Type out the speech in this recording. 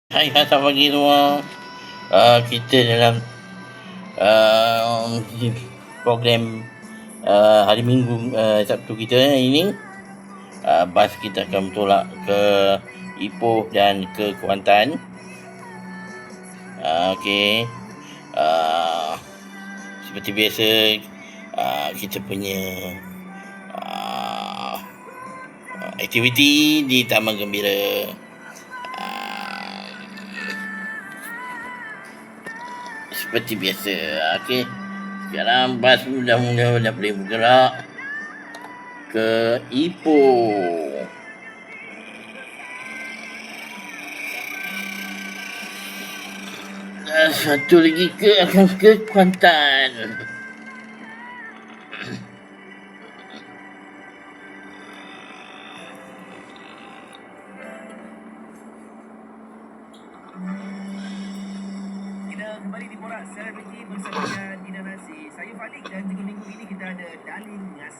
Hai, selamat pagi semua. Kita dalam program hari Minggu, Sabtu kita ini, bas kita akan bertolak ke Ipoh dan ke Kuantan. Okey. Seperti biasa, kita punya aktiviti di Taman Gembira. Seperti biasa. Okey. Sekarang bas dah boleh bergerak ke Ipoh. Satu lagi akan ke Kuantan. Kita kembali di Borak Selebriti bersama dengan Dina Nasi. Saya Falik dan 3 minggu ini kita ada Dalin Ngas.